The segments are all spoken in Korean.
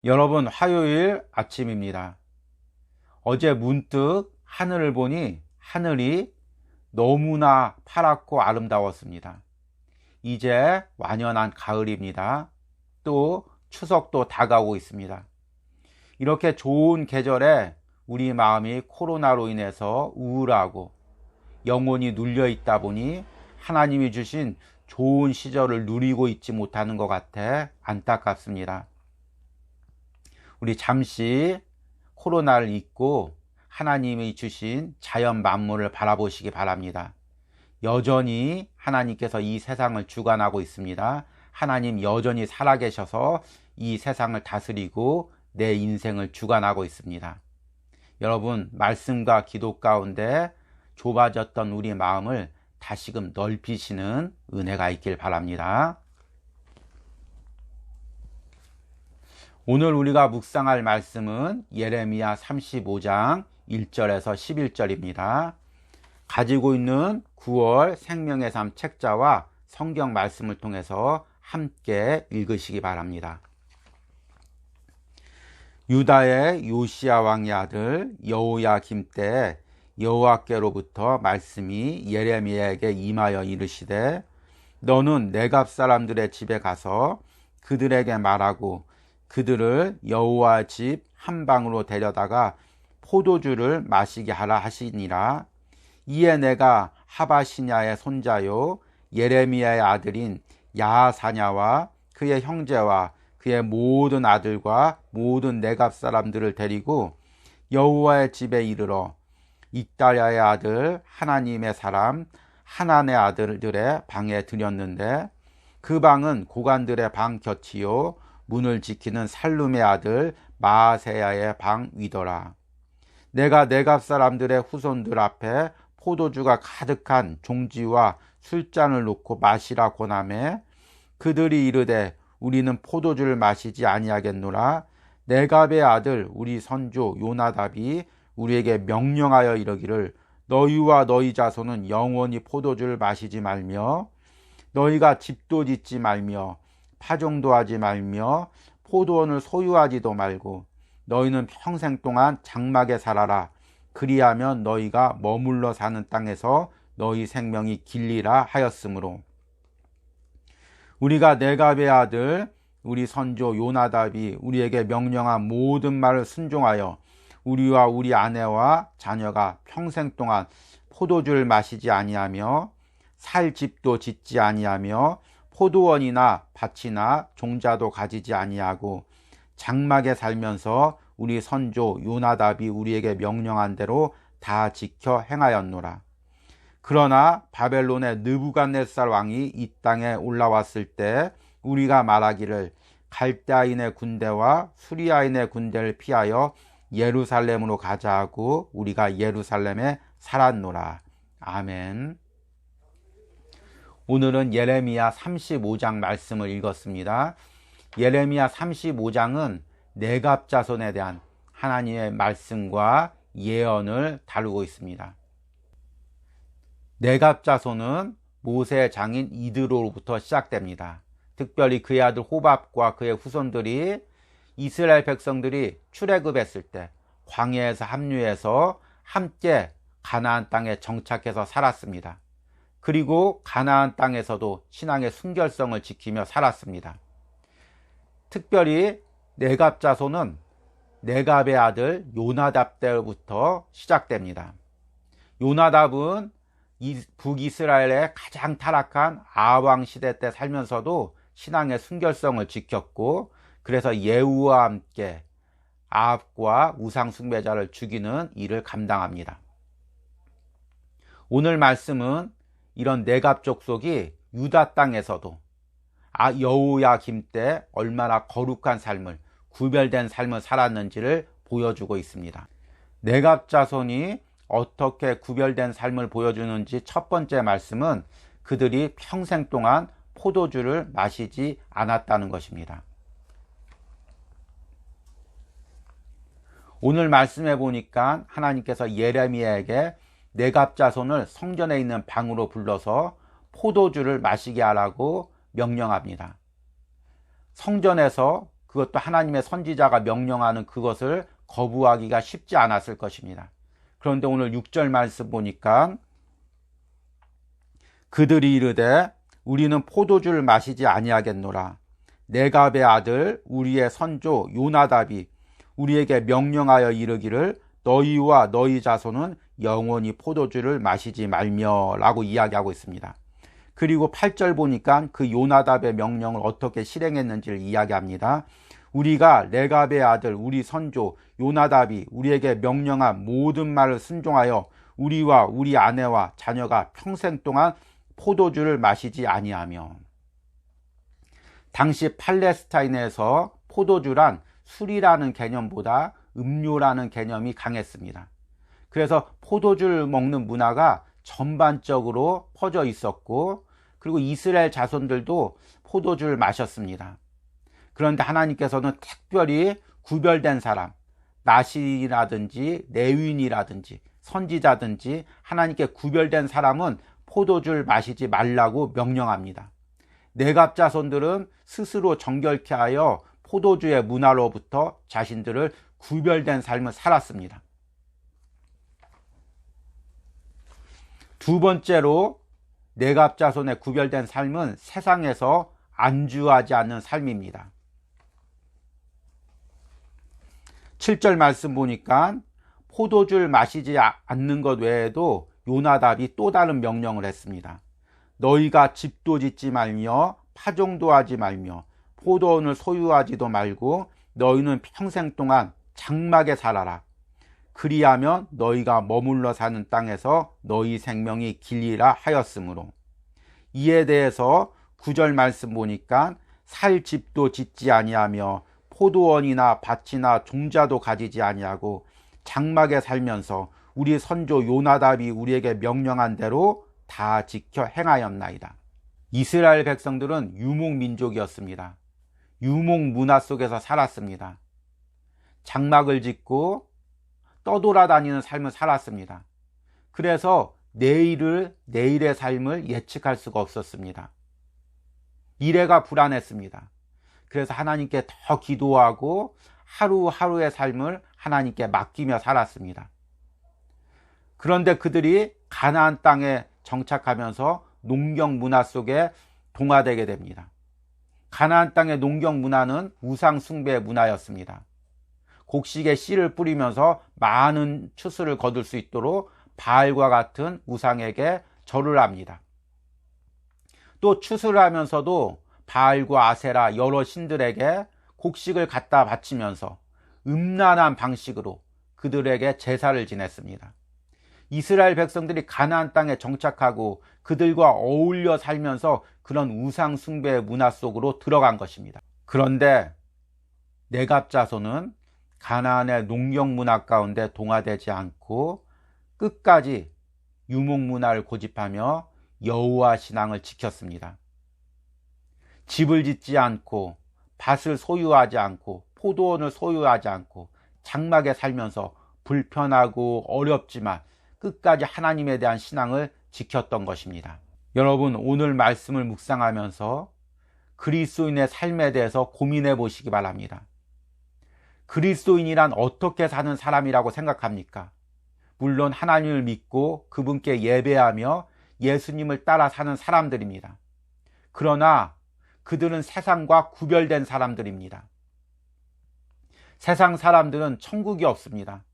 여러분, 화요일 아침입니다. 어제 문득 하늘을 보니 하늘이 너무나 파랗고 아름다웠습니다. 이제 완연한 가을입니다. 또 추석도 다가오고 있습니다. 이렇게 좋은 계절에 우리 마음이 코로나로 인해서 우울하고 영혼이 눌려 있다 보니 하나님이 주신 좋은 시절을 누리고 있지 못하는 것 같아 안타깝습니다. 우리 잠시 코로나를 잊고 하나님이 주신 자연 만물을 바라보시기 바랍니다. 여전히 하나님께서 이 세상을 주관하고 있습니다. 하나님 여전히 살아계셔서 이 세상을 다스리고 내 인생을 주관하고 있습니다. 여러분, 말씀과 기도 가운데 좁아졌던 우리 마음을 다시금 넓히시는 은혜가 있길 바랍니다. 오늘 우리가 묵상할 말씀은 예레미야 35장 1절에서 11절입니다. 가지고 있는 9월 생명의 삶 책자와 성경 말씀을 통해서 함께 읽으시기 바랍니다. 유다의 요시야 왕의 아들 여호야김 때 여호와께로부터 말씀이 예레미야에게 임하여 이르시되 너는 네갑 사람들의 집에 가서 그들에게 말하고 그들을 여호와 집 한 방으로 데려다가 포도주를 마시게 하라 하시니라. 이에 내가 하바시냐의 손자요 예레미야의 아들인 야하사냐와 그의 형제와 그의 모든 아들과 모든 네갑 사람들을 데리고 여호와의 집에 이르러 잇다랴의 아들 하나님의 사람 하난의 아들들의 방에 들였는데 그 방은 고관들의 방 곁이요 문을 지키는 살룸의 아들 마아세야의 방 위더라. 내가 네갑 사람들의 후손들 앞에 포도주가 가득한 종지와 술잔을 놓고 마시라 권하매 그들이 이르되 우리는 포도주를 마시지 아니하겠노라. 네갑의 아들 우리 선조 요나답이 우리에게 명령하여 이르기를 너희와 너희 자손은 영원히 포도주를 마시지 말며 너희가 집도 짓지 말며 파종도 하지 말며 포도원을 소유하지도 말고 너희는 평생 동안 장막에 살아라. 그리하면 너희가 머물러 사는 땅에서 너희 생명이 길리라 하였으므로 우리가 네갑의 아들 우리 선조 요나답이 우리에게 명령한 모든 말을 순종하여 우리와 우리 아내와 자녀가 평생 동안 포도주를 마시지 아니하며 살 집도 짓지 아니하며 포도원이나 밭이나 종자도 가지지 아니하고 장막에 살면서 우리 선조 요나답이 우리에게 명령한 대로 다 지켜 행하였노라. 그러나 바벨론의 느부갓네살 왕이 이 땅에 올라왔을 때 우리가 말하기를 갈대아인의 군대와 수리아인의 군대를 피하여 예루살렘으로 가자 하고 우리가 예루살렘에 살았노라. 아멘. 오늘은 예레미야 35장 말씀을 읽었습니다. 예레미야 35장은 네갑 자손에 대한 하나님의 말씀과 예언을 다루고 있습니다. 네갑 자손은 모세의 장인 이드로로부터 시작됩니다. 특별히 그의 아들 호밥과 그의 후손들이 이스라엘 백성들이 출애굽했을 때 광야에서 합류해서 함께 가나안 땅에 정착해서 살았습니다. 그리고 가나안 땅에서도 신앙의 순결성을 지키며 살았습니다. 특별히 네갑 자손은 네갑의 아들 요나답 때부터 시작됩니다. 요나답은 북이스라엘의 가장 타락한 아왕 시대 때 살면서도 신앙의 순결성을 지켰고 그래서 예후와 함께 아합과 우상 숭배자를 죽이는 일을 감당합니다. 오늘 말씀은 이런 네갑 족속이 유다 땅에서도 여호야김 때 얼마나 거룩한 삶을 구별된 삶을 살았는지를 보여주고 있습니다. 네갑 자손이 어떻게 구별된 삶을 보여주는지 첫 번째 말씀은 그들이 평생 동안 포도주를 마시지 않았다는 것입니다. 오늘 말씀해 보니까 하나님께서 예레미야에게 네갑 자손을 성전에 있는 방으로 불러서 포도주를 마시게 하라고 명령합니다. 성전에서 그것도 하나님의 선지자가 명령하는 그것을 거부하기가 쉽지 않았을 것입니다. 그런데 오늘 6절 말씀 보니까 그들이 이르되 우리는 포도주를 마시지 아니하겠노라. 네갑의 아들 우리의 선조 요나답이 우리에게 명령하여 이르기를 너희와 너희 자손은 영원히 포도주를 마시지 말며 라고 이야기하고 있습니다. 그리고 8절 보니까 그 요나답의 명령을 어떻게 실행했는지를 이야기합니다. 우리가 네갑의 아들 우리 선조 요나답이 우리에게 명령한 모든 말을 순종하여 우리와 우리 아내와 자녀가 평생 동안 포도주를 마시지 아니하며. 당시 팔레스타인에서 포도주란 술이라는 개념보다 음료라는 개념이 강했습니다. 그래서 포도주를 먹는 문화가 전반적으로 퍼져 있었고, 그리고 이스라엘 자손들도 포도주를 마셨습니다. 그런데 하나님께서는 특별히 구별된 사람, 나시라든지 레위인이라든지 선지자든지 하나님께 구별된 사람은 포도주를 마시지 말라고 명령합니다. 네갑 자손들은 스스로 정결케 하여 포도주의 문화로부터 자신들을 구별된 삶을 살았습니다. 두 번째로 네갑 자손의 구별된 삶은 세상에서 안주하지 않는 삶입니다. 7절 말씀 보니까 포도주를 마시지 않는 것 외에도 요나답이 또 다른 명령을 했습니다. 너희가 집도 짓지 말며 파종도 하지 말며 포도원을 소유하지도 말고 너희는 평생 동안 장막에 살아라. 그리하면 너희가 머물러 사는 땅에서 너희 생명이 길리라 하였으므로. 이에 대해서 9절 말씀 보니까 살 집도 짓지 아니하며 포도원이나 밭이나 종자도 가지지 아니하고 장막에 살면서 우리 선조 요나답이 우리에게 명령한 대로 다 지켜 행하였나이다. 이스라엘 백성들은 유목민족이었습니다. 유목문화 속에서 살았습니다. 장막을 짓고 떠돌아다니는 삶을 살았습니다. 그래서 내일의 삶을 예측할 수가 없었습니다. 미래가 불안했습니다. 그래서 하나님께 더 기도하고 하루하루의 삶을 하나님께 맡기며 살았습니다. 그런데 그들이 가나안 땅에 정착하면서 농경 문화 속에 동화되게 됩니다. 가나안 땅의 농경 문화는 우상 숭배 문화였습니다. 곡식에 씨를 뿌리면서 많은 추수를 거둘 수 있도록 바알과 같은 우상에게 절을 합니다. 또 추수를 하면서도 바알과 아세라 여러 신들에게 곡식을 갖다 바치면서 음란한 방식으로 그들에게 제사를 지냈습니다. 이스라엘 백성들이 가나안 땅에 정착하고 그들과 어울려 살면서 그런 우상 숭배의 문화 속으로 들어간 것입니다. 그런데 네갑 자손은 가나안의 농경 문화 가운데 동화되지 않고 끝까지 유목 문화를 고집하며 여호와 신앙을 지켰습니다. 집을 짓지 않고 밭을 소유하지 않고 포도원을 소유하지 않고 장막에 살면서 불편하고 어렵지만 끝까지 하나님에 대한 신앙을 지켰던 것입니다. 여러분, 오늘 말씀을 묵상하면서 그리스도인의 삶에 대해서 고민해 보시기 바랍니다. 그리스도인이란 어떻게 사는 사람이라고 생각합니까? 물론 하나님을 믿고 그분께 예배하며 예수님을 따라 사는 사람들입니다. 그러나 그들은 세상과 구별된 사람들입니다. 세상 사람들은 천국이 없습니다.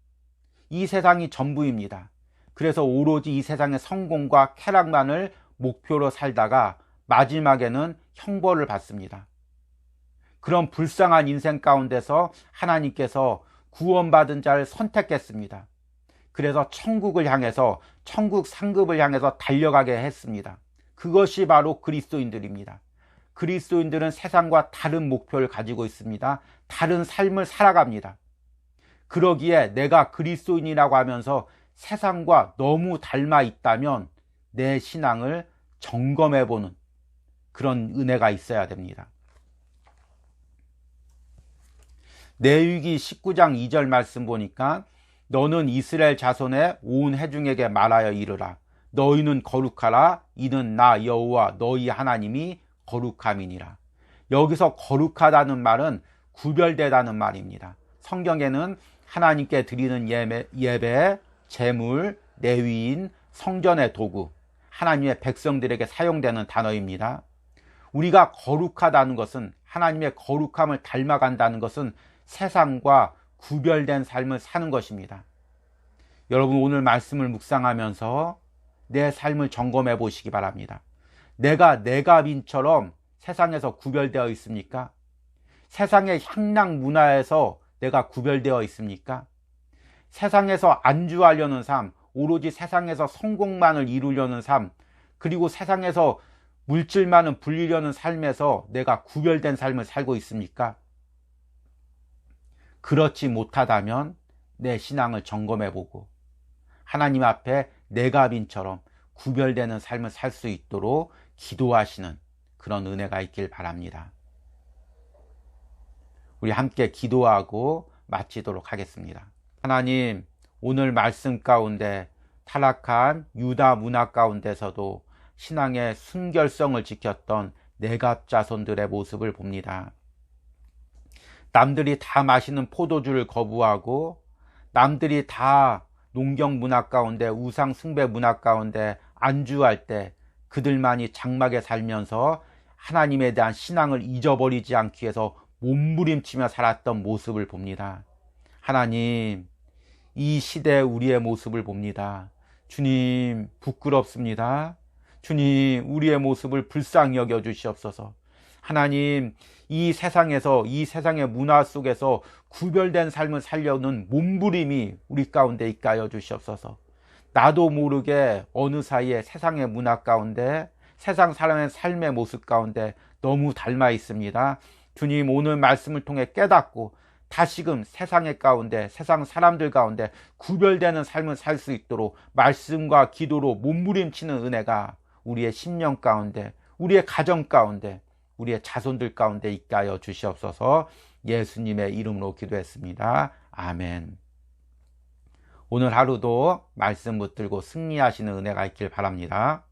이 세상이 전부입니다. 그래서 오로지 이 세상의 성공과 쾌락만을 목표로 살다가 마지막에는 형벌을 받습니다. 그런 불쌍한 인생 가운데서 하나님께서 구원받은 자를 선택했습니다. 그래서 천국을 향해서, 천국 상급을 향해서 달려가게 했습니다. 그것이 바로 그리스도인들입니다. 그리스도인들은 세상과 다른 목표를 가지고 있습니다. 다른 삶을 살아갑니다. 그러기에 내가 그리스도인이라고 하면서 세상과 너무 닮아 있다면 내 신앙을 점검해 보는 그런 은혜가 있어야 됩니다. 레위기 19장 2절 말씀 보니까 너는 이스라엘 자손의 온 회중에게 말하여 이르라. 너희는 거룩하라. 이는 나 여호와 너희 하나님이 거룩함이니라. 여기서 거룩하다는 말은 구별되다는 말입니다. 성경에는 하나님께 드리는 예배, 제물, 레위인, 성전의 도구, 하나님의 백성들에게 사용되는 단어입니다. 우리가 거룩하다는 것은, 하나님의 거룩함을 닮아간다는 것은 세상과 구별된 삶을 사는 것입니다. 여러분, 오늘 말씀을 묵상하면서 내 삶을 점검해 보시기 바랍니다. 내가 내갑인처럼 세상에서 구별되어 있습니까? 세상의 향락 문화에서 내가 구별되어 있습니까? 세상에서 안주하려는 삶, 오로지 세상에서 성공만을 이루려는 삶, 그리고 세상에서 물질만을 불리려는 삶에서 내가 구별된 삶을 살고 있습니까? 그렇지 못하다면 내 신앙을 점검해보고 하나님 앞에 내갑인처럼 구별되는 삶을 살 수 있도록 기도하시는 그런 은혜가 있길 바랍니다. 우리 함께 기도하고 마치도록 하겠습니다. 하나님, 오늘 말씀 가운데 타락한 유다 문화 가운데서도 신앙의 순결성을 지켰던 내갑 자손들의 모습을 봅니다. 남들이 다 마시는 포도주를 거부하고 남들이 다 농경 문화 가운데, 우상 숭배 문화 가운데 안주할 때 그들만이 장막에 살면서 하나님에 대한 신앙을 잊어버리지 않기 위해서 몸부림치며 살았던 모습을 봅니다. 하나님, 이 시대의 우리의 모습을 봅니다. 주님, 부끄럽습니다. 주님, 우리의 모습을 불쌍히 여겨 주시옵소서. 하나님, 이 세상에서, 이 세상의 문화 속에서 구별된 삶을 살려는 몸부림이 우리 가운데 있게 하여 주시옵소서. 나도 모르게 어느 사이에 세상의 문화 가운데, 세상 사람의 삶의 모습 가운데 너무 닮아 있습니다. 주님, 오늘 말씀을 통해 깨닫고 다시금 세상의 가운데, 세상 사람들 가운데 구별되는 삶을 살 수 있도록 말씀과 기도로 몸부림치는 은혜가 우리의 심령 가운데, 우리의 가정 가운데, 우리의 자손들 가운데 있게 하여 주시옵소서. 예수님의 이름으로 기도했습니다. 아멘. 오늘 하루도 말씀 붙들고 승리하시는 은혜가 있길 바랍니다.